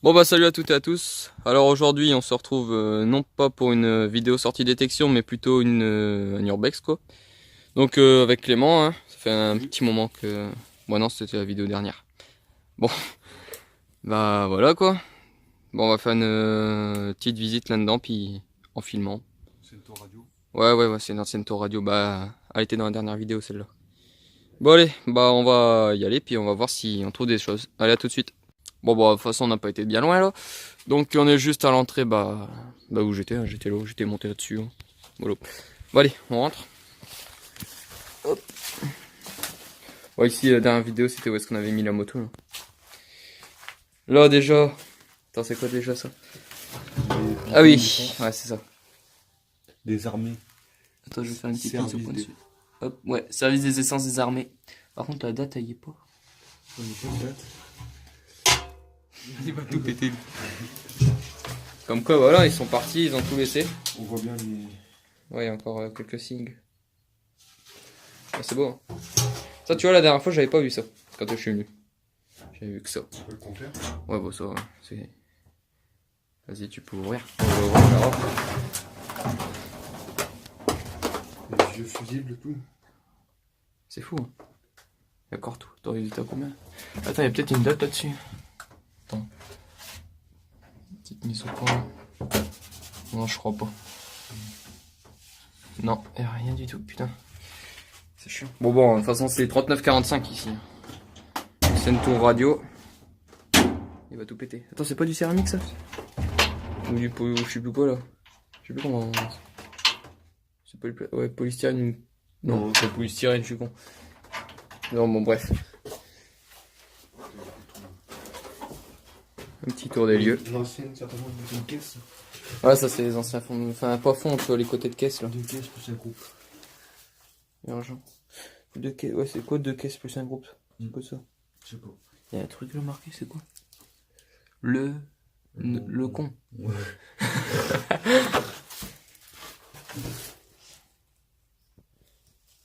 Bon bah salut à toutes et à tous. Alors aujourd'hui on se retrouve non pas pour une vidéo sortie détection mais plutôt un urbex quoi. Donc avec Clément, hein, ça fait un petit moment que... Bon non c'était la vidéo dernière. Bon bah voilà quoi. Bon on va faire une petite visite là-dedans puis en filmant. C'est une tour radio. Ouais c'est une ancienne tour radio, bah elle était dans la dernière vidéo celle-là. Bon allez, bah on va y aller puis on va voir si on trouve des choses. Allez à tout de suite. Bon bah de toute façon on n'a pas été bien loin là. Donc on est juste à l'entrée bah où j'étais, hein, j'étais là, j'étais monté là-dessus. Hein. Voilà. Bon allez, on rentre. Hop. Bon ici la dernière vidéo c'était où est-ce qu'on avait mis la moto là. Là déjà. Attends c'est quoi déjà ça? Ah oui, ouais c'est ça. Des armées. Attends je vais faire une petite mise au Service point des- dessus. Hop, ouais, service des essences des armées. Par contre la date elle y est pas. On est pas de date. Il va tout péter. Comme quoi voilà, ils sont partis, ils ont tout laissé. On voit bien les. Ouais, il y a encore quelques signes. Ah, c'est beau. Hein. Ça, tu vois, la dernière fois, j'avais pas vu ça. Quand je suis venu. J'avais vu que ça. Tu peux le compter. Ouais, bah ça, ouais, c'est... Vas-y, tu peux ouvrir. On va ouvrir, on verra. Les vieux fusibles et tout. C'est fou. Hein. Il y a encore tout. T'aurais résultat combien? Attends, il y a peut-être une date là-dessus. Attends. Petite mise au point. Non, je crois pas. Non, il y a rien du tout, putain. C'est chiant. Bon, de toute façon, c'est 39,45 ici. C'est une tour radio. Il va tout péter. Attends, c'est pas du céramique ça? Ou je sais plus quoi là. Je sais plus comment. C'est pas du ouais, polystyrène ou. Non, c'est polystyrène, je suis con. Non, bon, bref. Un petit tour des lieux. L'ancienne, certainement, une caisse. Ouais, ça, c'est les anciens fonds. Enfin, pas fonds, tu vois, les côtés de caisse là. Deux caisses plus un groupe. Et argent. Deux caisses. Ouais, c'est quoi deux caisses plus un groupe? C'est quoi ça? Je sais pas. Il y a un truc là marqué, c'est quoi? Le con. Ouais.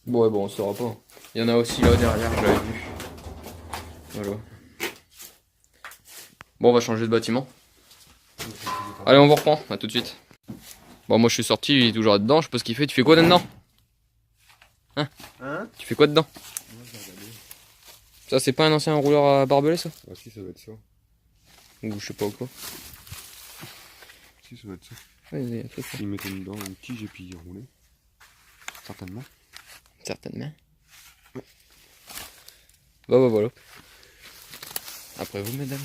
Bon, ouais, bon, on saura pas. Il y en a aussi là derrière, j'avais vu. Voilà. Bon, on va changer de bâtiment. Allez, on vous reprend, à tout de suite. Bon, moi je suis sorti, il est toujours là-dedans, je sais pas ce qu'il fait. Tu fais quoi dedans? Hein? Tu fais quoi dedans? Ça, c'est pas un ancien rouleur à barbelé, ça? Ah si, ça doit être ça. Ou je sais pas quoi. Si, ça doit être ça. Ouais, il y a un truc là. Ils mettaient dedans une tige et puis ils roulaient. Certainement. Certainement. Bah, voilà. Après vous, mesdames.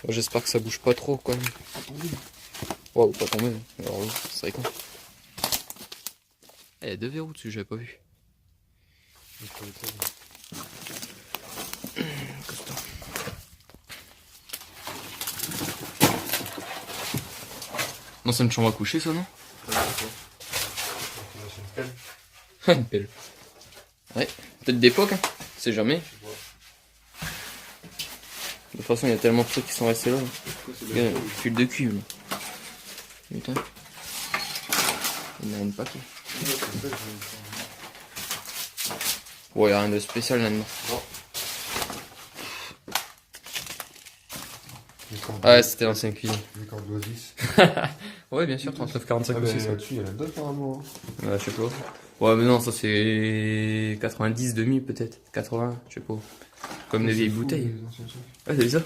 Bon, j'espère que ça bouge pas trop, quand même. Pas tombé. Ouais, ou pas tomber. Alors là, ça serait con. Il y a deux verrous dessus, j'avais pas vu. Non, c'est une chambre à coucher, ça, non? Une pelle. Ouais, peut-être d'époque, hein. C'est jamais. De toute façon, il y a tellement de trucs qui sont restés là. Regarde, fil de cuivre. Là. Putain. Il y en a une paquet. Ouais, y a rien de spécial là-dedans. Ah ouais, c'était l'ancienne cuisine. Les cordes d'oasis. Ouais, bien sûr, 39,45 Ah, mais aussi. c'est là-dessus, il y a la date apparemment. Ouais, je sais pas. Ouais, mais non, ça c'est 90, 2000 peut-être. 80, je sais pas. Comme des vieilles bouteilles. Ouais, t'as vu ça?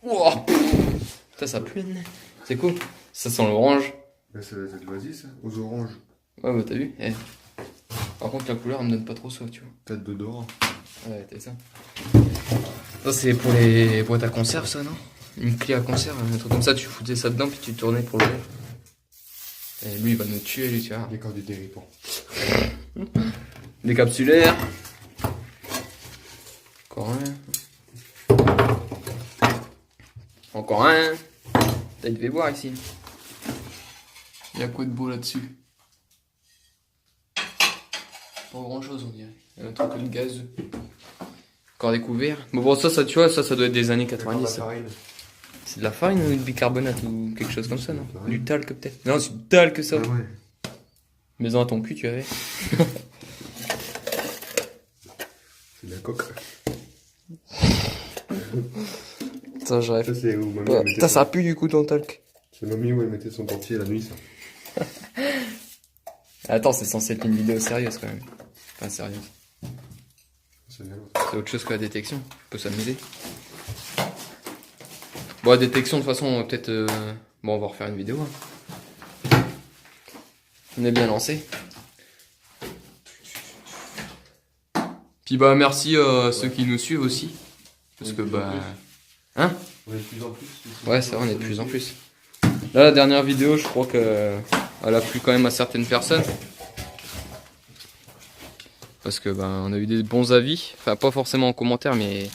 Wow. Putain, ça pue. C'est cool. Ça sent l'orange. Là, c'est de l'oasis, ça, aux oranges. Ouais, bah t'as vu? Eh. Par contre, la couleur, elle me donne pas trop ça, tu vois. Tête de Dora. Ouais, t'as ça. Ça, c'est pour les boîtes à conserve, ça, non? Une clé à conserve, un truc comme ça, tu foutais ça dedans, puis tu tournais pour l'ouvrir. Et lui, il va nous tuer, lui, tu vois. Les cordes des déripants. Des capsulaires. Encore un. Encore un. T'as devait voir ici. Il y a quoi de beau là-dessus? Pas grand chose, on dirait. Il y a un truc de gaz. Encore des couverts. Bon, ça, tu vois, ça doit être des années 90. Ça. C'est de la farine ou du bicarbonate ou quelque chose comme ça, non? Du talc peut-être. Non, c'est du talc ça. Ah ouais. Maison à ton cul, tu avais. coque. Putain, je rêve. Ça, c'est où mamie Bah, elle mettait putain, son- ça pue du coup ton talc. C'est mamie où elle mettait son dentier la nuit, ça. Attends, c'est censé être une vidéo sérieuse quand même. Enfin, sérieuse. C'est bien. C'est autre chose que la détection. On peut s'amuser. Bon, la détection, de toute façon, on va peut-être. Bon, on va refaire une vidéo. Hein. On est bien lancé. Puis bah, merci à ceux qui nous suivent aussi. Parce que bah. Hein? On est de plus en plus. Ouais, c'est vrai, on est de plus en plus. Là, la dernière vidéo, je crois que elle a plu quand même à certaines personnes. Parce que ben, on a eu des bons avis. Enfin, pas forcément en commentaire, mais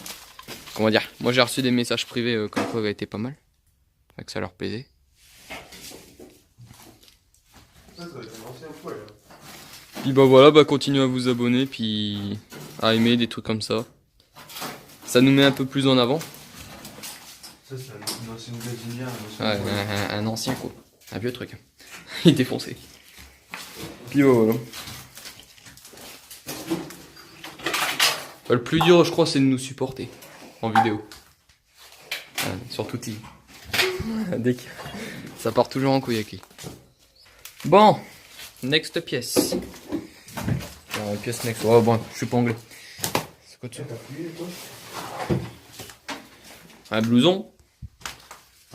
comment dire. Moi, j'ai reçu des messages privés comme quoi elle était pas mal. Fait que ça leur plaisait. Ça va être un ancien poil. Là. Puis bah voilà, bah continuez à vous abonner, puis à aimer des trucs comme ça. Ça nous met un peu plus en avant. Ça, c'est une ancienne gazinière. Ouais, un ancien quoi. Un vieux truc. Il est défoncé. Puis voilà. Bah, le plus dur, je crois, c'est de nous supporter en vidéo. Surtout T. Dès que ça part toujours en couille avec lui. Bon, next pièce. Pièce next. Oh bon, je suis pas anglais. C'est quoi dessus? Un blouson.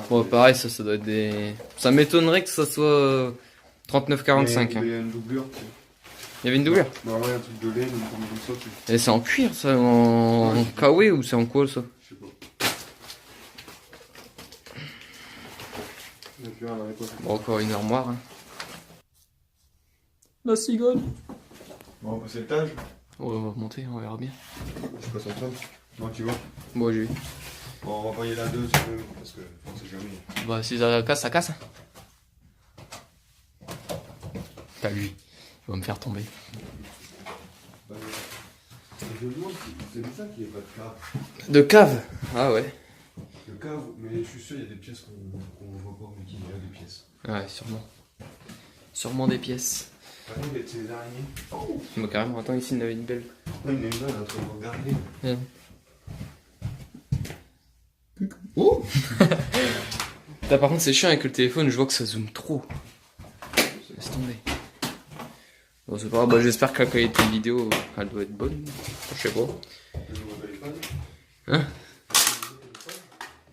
Bon, pareil, ça doit être des. Ça m'étonnerait que ça soit 39,45. Il y a une doublure. Il y avait une doublure. Normalement, il y a un truc de laine, comme ça. Et c'est en cuir ça, en kawaii ou c'est en quoi ça? Je sais pas. Il y a plus rien dans les poches. Bon, encore une armoire. Hein. La cigogne. Bon, on va passer l'étage. On va remonter, on verra bien. Je passe en train. Non, tu vois. Bon, j'ai vu. Bon, on va pas y aller à deux, si tu veux, parce que on sait jamais. Bah, si ça casse, ça casse. Pas lui, il va me faire tomber. Bah, je me demande si c'est ça qu'il n'y a pas de cave. De cave. Ah ouais. De cave, mais je suis sûr qu'il y a des pièces qu'on voit pas, mais qu'il y a des pièces. Ouais, sûrement. Sûrement des pièces. Ah, il y a des araignées. Bah, carrément, attends, ici, il y en avait une belle. Non, il y en a une là, en train de regarder. Ouais. Oh. Là, par contre, c'est chiant avec le téléphone, je vois que ça zoome trop. Laisse tomber. Bon, c'est pas grave, bah, j'espère que la qualité de vidéo, elle doit être bonne. Je sais pas. Le nouveau téléphone. Hein?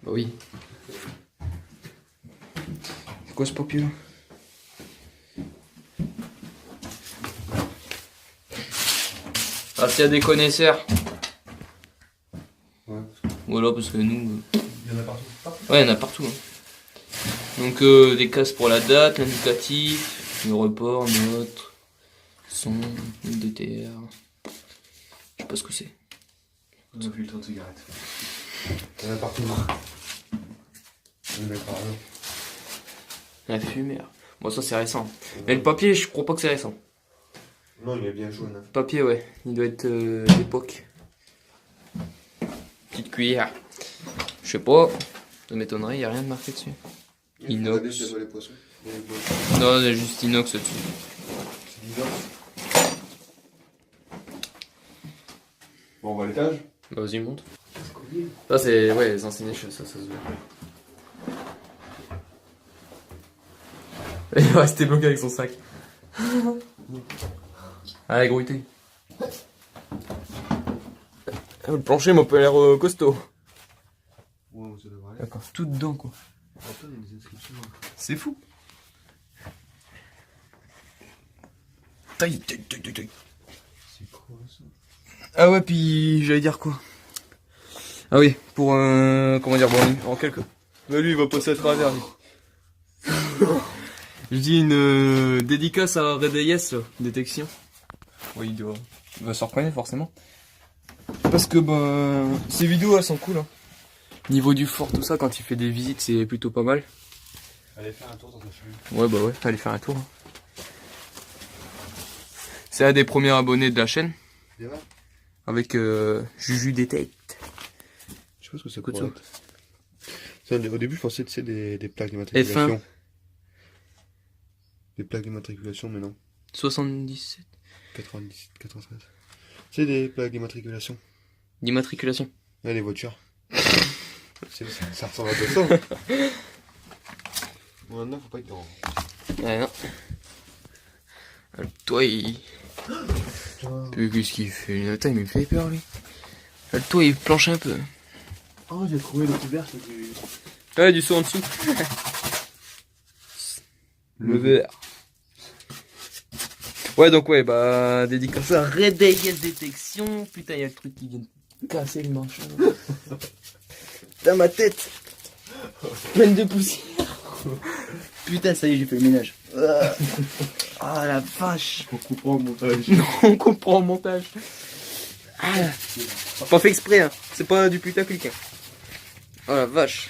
Bah oui. C'est quoi ce papier là? Ah, s'il y a des connaisseurs. Ouais. Voilà, parce que nous. Il y en a partout. Ouais, il y en a partout. Hein. Donc, des cases pour la date, l'indicatif, le report, note, son, une DTR. Je sais pas ce que c'est. On a filtre de cigarette. Il y en a partout. On les mettra là. La fumée. Bon, ça c'est récent. Mais le papier, je crois pas que c'est récent. Non, il est bien jaune. Hein. Papier, ouais. Il doit être d'époque. Petite cuillère. Je sais pas. Ça m'étonnerait, il n'y a rien de marqué dessus. Inox. Regardez s'il y a pas les poissons. Il y a les poissons. Non, il y a juste inox dessus. C'est bizarre. Bon, on va à l'étage. Bah, vas-y, monte. Ça, c'est. Ouais, les anciennes choses, ça se voit. Il va rester bloqué avec son sac. Allez, gros thé. Le plancher m'a pas l'air costaud. Ouais, ça devrait aller. D'accord, tout dedans quoi. Attends, il y a des inscriptions. C'est fou. Taille. C'est quoi ça? Ah ouais, puis j'allais dire quoi? Ah oui, pour comment dire, bon, en quelques. Mais lui, il va passer à travers, lui. Je dis une dédicace à Red AS, là, détection. Oui, il va se reconnaître forcément. Parce que bah, ces vidéos elles sont cool. Hein. Niveau du fort, tout ça, quand il fait des visites, c'est plutôt pas mal. Allez faire un tour dans ta chambre. Ouais, bah ouais, allez faire un tour. Hein. C'est un des premiers abonnés de la chaîne. Viens là. Avec Juju Detect. Je sais pas ce que c'est Coup de pour être. Ça, au début, je pensais que c'était des plaques d'immatriculation. F1. Des plaques d'immatriculation, mais non. 77. 97, 93. C'est des plaques d'immatriculation. d'immatriculation. Là, les voitures. Ça ressemble à ça. Bon, maintenant, faut pas être grand. Ouais, non. Le toit, il... Puis qu'est-ce qu'il fait? Nathan, il me fait peur, lui. Le toit, il planche un peu. Oh, j'ai trouvé le couvert, c'est du... Ouais, du saut en dessous. Le verre. Ouais, donc ouais, bah, dédicace à Red Dead Détection. Putain, il y a le truc qui vient de casser le machin. Putain, ma tête. Pleine de poussière. Putain, ça y est, j'ai fait le ménage. Ah la vache. On coupera au montage. Non, on comprend au montage. Ah, pas fait exprès, hein. C'est pas du putaclic. Hein. Oh la vache.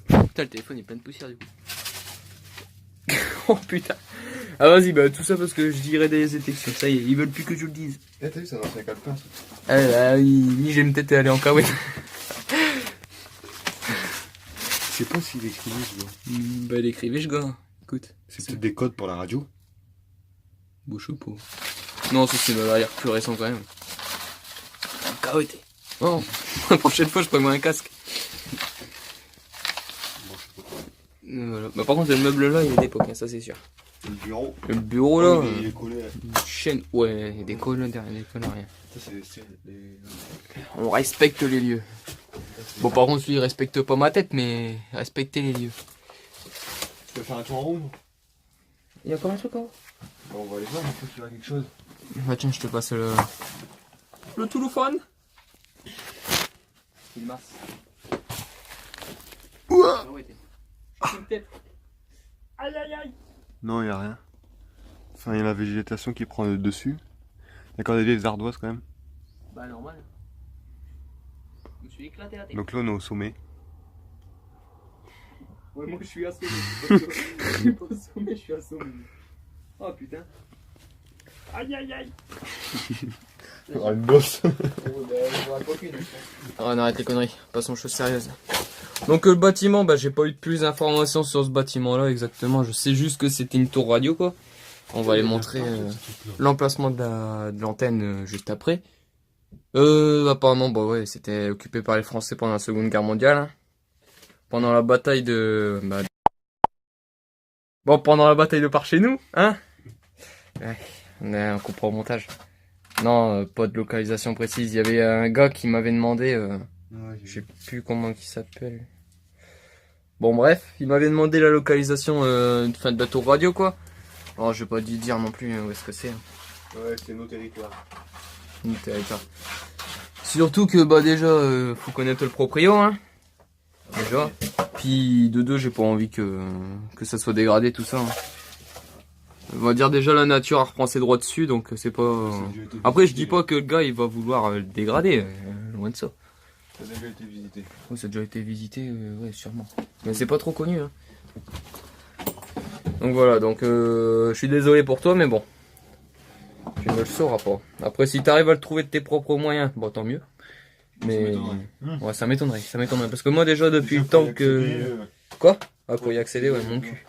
Putain, le téléphone est plein de poussière du coup. Oh putain. Ah vas-y, bah tout ça parce que je dirais des détections. Ça y est, ils veulent plus que je le dise. Eh, t'as vu, c'est un ancien calepin, ça. Ah là, ni j'aime peut-être aller en cahuète. Je sais pas s'il écrivait, ce gars. Bah il écrivait, je gars. Écoute. C'est peut-être des codes pour la radio. Bouche au pot. Non, ça c'est l'air plus récent quand même. En cahuète. Oh, la prochaine fois je prends un casque. Voilà. Bah par contre le meuble là il est d'époque, hein, ça c'est sûr. Le bureau. Le bureau là, Il est collé. une chaîne, ouais, il y a des colonnes derrière, des colonnes rien. Ça, c'est les... On respecte les lieux. Bon par contre lui il respecte pas ma tête mais respectez les lieux. Tu peux faire un tour en rond? Il y a encore un truc en haut? Bon, on va aller voir, il faut qu'il y ait quelque chose. Bah tiens je te passe le téléphone. Il masse. Ouah. Aïe aïe aïe. Non, il n'y a rien. Enfin, il y a la végétation qui prend le dessus. Il y a encore des ardoises quand même. Bah normal. Je me suis éclaté la tête. Donc là, on est au sommet. Ouais, moi je suis assommé. Je suis pas assommé, je suis assommé. Oh putain. Aïe aïe aïe. Oh, une bosse. On arrête les conneries, passons aux choses sérieuses. Donc le bâtiment, bah j'ai pas eu de plus d'informations sur ce bâtiment là exactement, je sais juste que c'était une tour radio quoi. On va aller montrer l'emplacement de l'antenne juste après. Apparemment bah ouais, c'était occupé par les Français pendant la Seconde Guerre mondiale. Hein. Pendant la bataille de... Bon, pendant la bataille de par chez nous, hein. Ouais, on comprend au montage. Non, pas de localisation précise. Il y avait un gars qui m'avait demandé... Ouais, je sais plus comment il s'appelle. Bon bref, il m'avait demandé la localisation de la tour radio quoi. Alors je vais pas lui dire non plus où est-ce que c'est. Hein. Ouais, c'est nos territoires. Nos territoires. Surtout que bah déjà faut connaître le proprio hein. Déjà. Puis de deux j'ai pas envie que ça soit dégradé tout ça. Hein. On va dire déjà la nature reprend ses droits dessus donc c'est pas... Après je dis pas que le gars il va vouloir le dégrader, loin de ça. Ça a déjà été visité. Oui, ça a déjà été visité, ouais, sûrement. Mais c'est pas trop connu. Hein. Donc voilà, donc je suis désolé pour toi, mais bon. Tu ne le sauras pas. Après, si tu arrives à le trouver de tes propres moyens, bon, tant mieux. Mais ouais, ça m'étonnerait, ça m'étonnerait. Parce que moi, déjà, depuis le temps que... Quoi? Ah, pour y accéder, ouais, mon cul.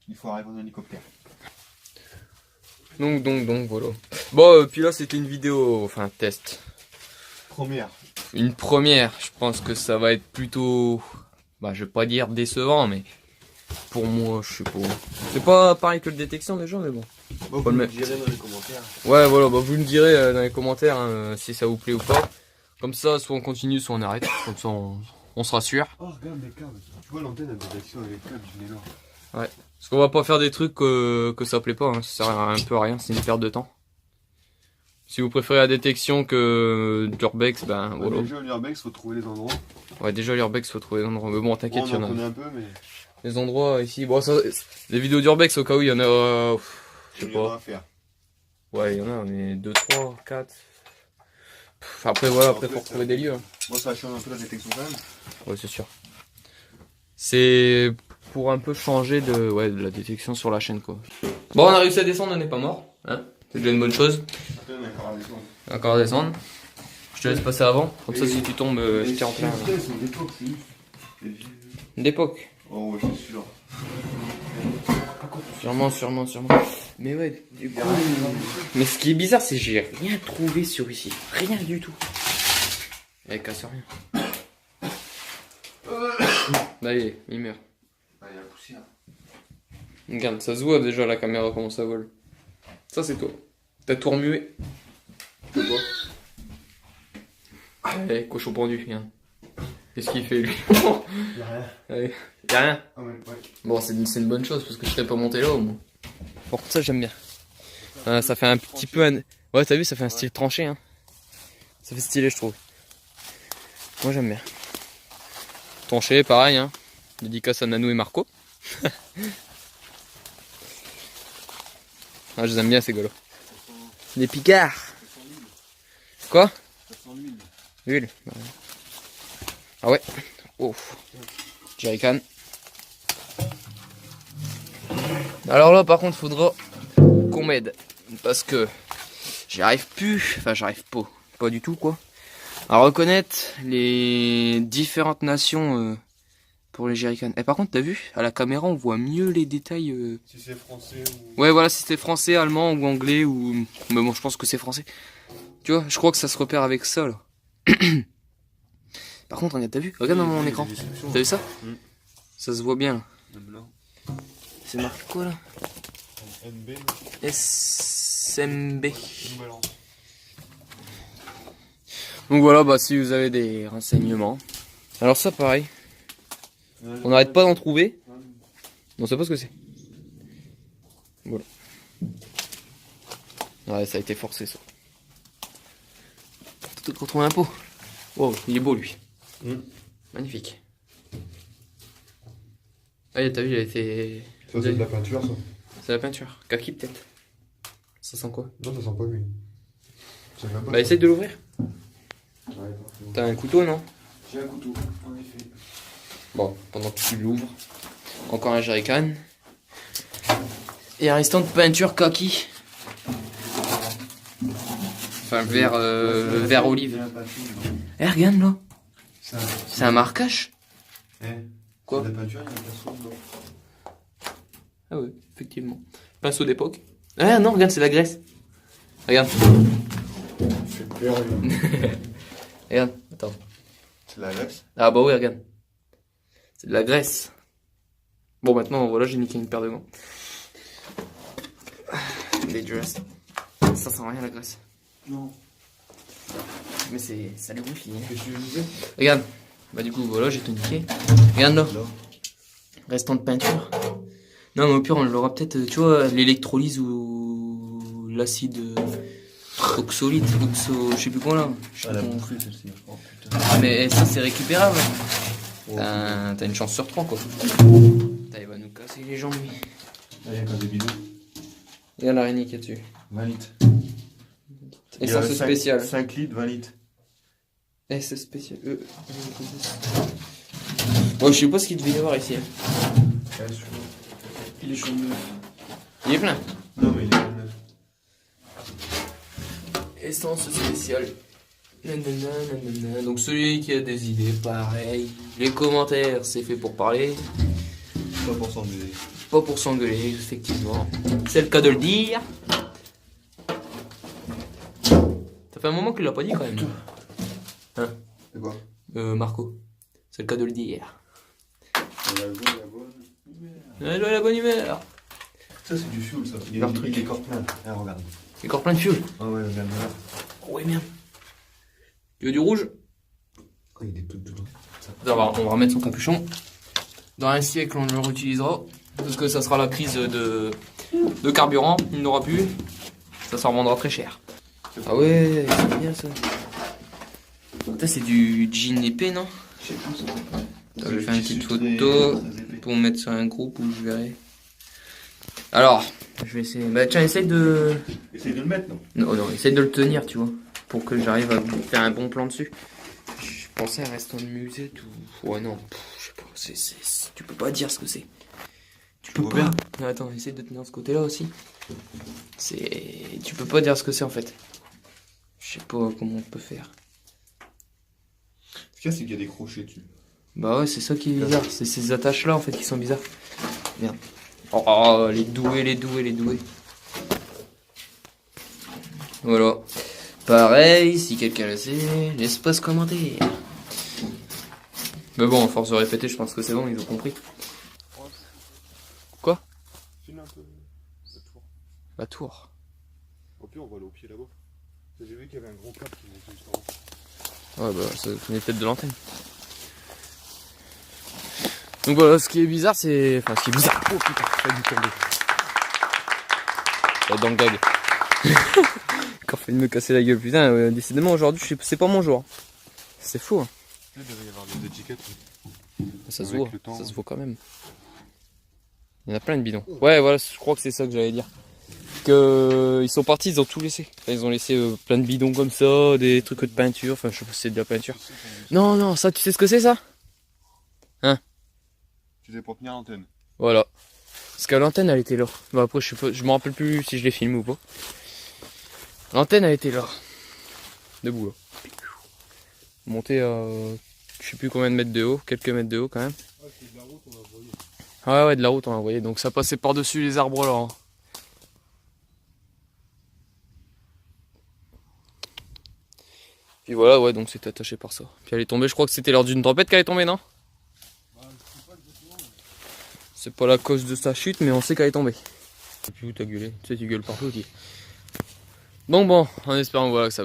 Il faut arriver en hélicoptère. Donc, voilà. Bon, puis là, c'était une vidéo, enfin, test. Première. Une première, je pense que ça va être plutôt, bah je vais pas dire décevant, mais pour moi, je sais pas. C'est pas pareil que le détection déjà, mais bon. Bon, vous me direz dans les commentaires. Ouais, voilà, bah vous me direz dans les commentaires hein, si ça vous plaît ou pas. Comme ça, soit on continue, soit on arrête. Comme ça, on se rassure. Oh, regarde les câbles. Tu vois l'antenne de détection avec les câbles, je l'ai là. Ouais. Parce qu'on va pas faire des trucs que ça plaît pas, hein. Ça sert un peu à rien, c'est une perte de temps. Si vous préférez la détection que l'urbex, ben voilà. Déjà, l'urbex, faut trouver les endroits. Ouais, déjà l'urbex, faut trouver les endroits. Mais bon, t'inquiète, Bon, il y en on a. en connaît un peu, mais... Les endroits ici, bon, ça, les vidéos d'urbex, au cas où il y en a, je sais pas. À faire. Ouais, il y en a, on est 2, 3, 4. Après, voilà, après, faut retrouver des lieux. Hein. Moi, ça change un peu la détection quand même. Ouais, c'est sûr. C'est pour un peu changer de la détection sur la chaîne, quoi. Bon, on a réussi à descendre, on n'est pas mort. Hein, c'est déjà une bonne chose. Encore à descendre. Je te laisse passer avant. Comme ça, si tu tombes, je t'ai en plein. D'époque. Oh, ouais, c'est sûr. Sûrement. Mais ouais, du coup... Mais ce qui est bizarre, c'est que j'ai rien trouvé sur ici. Rien du tout. Elle casse rien. Bah il meurt. Ah, il y a la poussière. Regarde, ça se voit déjà la caméra comment ça vole. Ça c'est toi. T'as tout remué. Je vois. Allez, cochon pendu, regarde. Qu'est-ce qu'il fait lui? Il y a rien. Allez. Y'a rien. Ah ouais. Bon, c'est une bonne chose parce que je serais pas monté là au moins. Bon, ça j'aime bien. Ça fait un petit peu un... Ouais, t'as vu, ça fait un style tranché. Hein. Ça fait stylé, je trouve. Moi j'aime bien. Tranché, pareil. Hein. Dédicace à Nanou et Marco. Ah, je les aime bien ces gars-là. Des picards. Quoi? Ça sent l'huile. L'huile. Ah ouais. Oh. Jerrycan. Alors là, par contre, faudra qu'on m'aide. Parce que j'y arrive plus. Enfin, j'arrive pas du tout, quoi. À reconnaître les différentes nations pour les jerrycans. Et par contre, t'as vu, à la caméra, on voit mieux les détails. Si c'est français ou... Ouais, voilà, si c'est français, allemand ou anglais ou... Mais bon, je pense que c'est français. Tu vois, je crois que ça se repère avec ça, là. Par contre, regarde, t'as vu? Regarde dans mon écran. T'as vu ça? Ça se voit bien, là. C'est marqué quoi, là? NB. SMB. Nouvel an. Donc voilà, bah si vous avez des renseignements. Alors ça, pareil. On n'arrête pas d'en trouver. On sait pas ce que c'est. Voilà. Ouais, ça a été forcé, ça. Tout contre un pot. Wow, il est beau, lui. Magnifique. Ah, t'as vu, il a été... Ça, c'est de la peinture, ça. C'est la peinture. Kaki, peut-être. Ça sent quoi? Non, ça sent pas lui. Bah, essaye de l'ouvrir. Ouais, T'as un couteau, non? j'ai un couteau, en effet. Bon, pendant que tu l'ouvres, encore un jerrycan. Et un restant de peinture kaki. Enfin, vert olive. Eh, regarde là. C'est un marquage. Quoi? C'est de la peinture, il y a un pinceau dedans. Ah ouais, effectivement. Pinceau d'époque. Ah non, regarde, c'est la graisse. Regarde. C'est peur, Regarde, attends. c'est de la graisse. Ah bah oui, regarde. C'est de la graisse. Bon, maintenant, voilà, j'ai niqué une paire de gants. Dangerous. Ça sent rien la graisse. Non. Mais ça lubrifie. Hein. Qu'est-ce que tu disais? Regarde. Bah du coup, voilà, j'ai tout niqué. Regarde là. Restant de peinture. Non, mais au pire, on l'aura peut-être, tu vois, l'électrolyse ou l'acide oxolite, je sais plus quoi là. Je sais plus comment on fait. celle-ci. Oh putain. Mais ça, c'est récupérable. Oh, T'as une chance sur 3 quoi. Putain, il va nous casser les jambes lui. là, il y a quand des bidons. Regarde l'araignée qu'il y a dessus. 20 litres. Essence spéciale. 5 litres, 20 litres. Eh, c'est spécial. Bon, je sais pas ce qu'il devait y avoir ici. Il est chaud neuf. Il est plein. Non, mais il est neuf. Essence spéciale. Nanana, nanana. Donc celui qui a des idées, pareil. Les commentaires, c'est fait pour parler. Pas pour s'engueuler. Pas pour s'engueuler, effectivement. C'est le cas de le dire. Ça fait un moment qu'il l'a pas dit quand même. Hein? C'est quoi? Marco. C'est le cas de le dire. La bonne humeur. La bonne humeur. Ça, c'est du fuel, ça. Leur truc. Il est corps plein. Ah, regarde. Il est encore plein de fuel. Ah ouais, regarde là. Oh ouais, merde. Tu veux du rouge? Oh, il est tout dedans. On va remettre son capuchon. Dans un siècle, on le réutilisera. Parce que ça sera la crise de carburant. Il n'aura plus. Ça s'en revendra très cher. Ah ouais, c'est bien ça. Ça, c'est du jean épais, non? Je sais plus, ça. Attends, je vais faire une petite photo pour mettre sur un groupe où je verrai. Alors, je vais essayer. Bah tiens, essaye de... Essaye de le mettre, non? Non, essaye de le tenir, tu vois. Pour que j'arrive à faire un bon plan dessus. Je pensais à un restant de musette ou... Ouais, non. Je sais pas. Tu peux pas dire ce que c'est. Tu peux pas. Non, attends, essaye de tenir ce côté-là aussi. Tu peux pas dire ce que c'est en fait. Je sais pas comment on peut faire. Ce qu'il y a, c'est qu'il y a des crochets dessus. Bah ouais, c'est ça qui est bizarre. C'est ces attaches-là en fait qui sont bizarres. Merde. Oh, les doués. Voilà. Pareil, si quelqu'un le sait, l'espace commenter. Mais bon, à force de répéter, je pense que c'est bon, ils ont compris. Quoi? Filme un peu la tour. La tour. Au pire, on va aller au pied là-bas. J'ai vu qu'il y avait un gros câble qui montait juste en haut. Ouais, bah, ça venait peut-être de l'antenne. Donc voilà, ce qui est bizarre, c'est... Enfin, ce qui est bizarre... Oh putain, ça a dû tomber. Ça va être dans le gag. Encore fait de me casser la gueule, putain, décidément aujourd'hui, c'est pas mon jour. C'est fou, hein. Là, il devait y avoir des étiquettes. Ça se Avec voit, le temps, ça se voit quand même. Il y en a plein de bidons. Ouais, voilà, je crois que c'est ça que j'allais dire. Que ils sont partis, ils ont tout laissé. Enfin, ils ont laissé plein de bidons comme ça, des trucs de peinture, enfin je sais pas si c'est de la peinture. Non, non, ça tu sais ce que c'est ça? Hein? Tu sais pour tenir l'antenne. Voilà. Parce que l'antenne elle était là. Bah après je sais pas, je me rappelle plus si je l'ai filmé ou pas. L'antenne elle était là. Debout là. Montée à je sais plus combien de mètres de haut, quelques mètres de haut quand même. Ah, c'est de la route, on va envoyer. Ouais ouais, de la route on a envoyé, donc ça passait par-dessus les arbres là. Hein. Puis voilà, ouais, donc c'était attaché par ça. Puis elle est tombée, je crois que c'était lors d'une tempête qu'elle est tombée, non? C'est pas la cause de sa chute, mais on sait qu'elle est tombée. Et puis où t'as gueulé? Tu sais, tu gueules partout, dis. Donc bon, en espérant voilà, que ça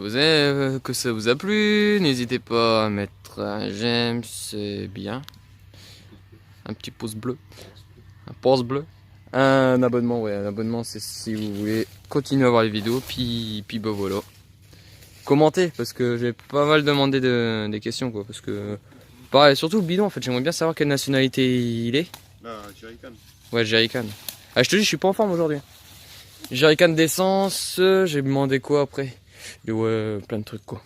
vous a plu. N'hésitez pas à mettre un j'aime, c'est bien. Un petit pouce bleu. Un pouce bleu. Un abonnement, ouais, un abonnement, c'est si vous voulez continuer à voir les vidéos. Puis bah voilà. Commentez, parce que j'ai pas mal demandé des questions, quoi. Parce que, pareil, surtout le bidon, en fait, j'aimerais bien savoir quelle nationalité il est. Là, Jerrycan. Ouais, Jerrycan. Ah, je te dis, je suis pas en forme aujourd'hui. Jerrycan d'essence, j'ai demandé quoi après? Et ouais, plein de trucs, quoi.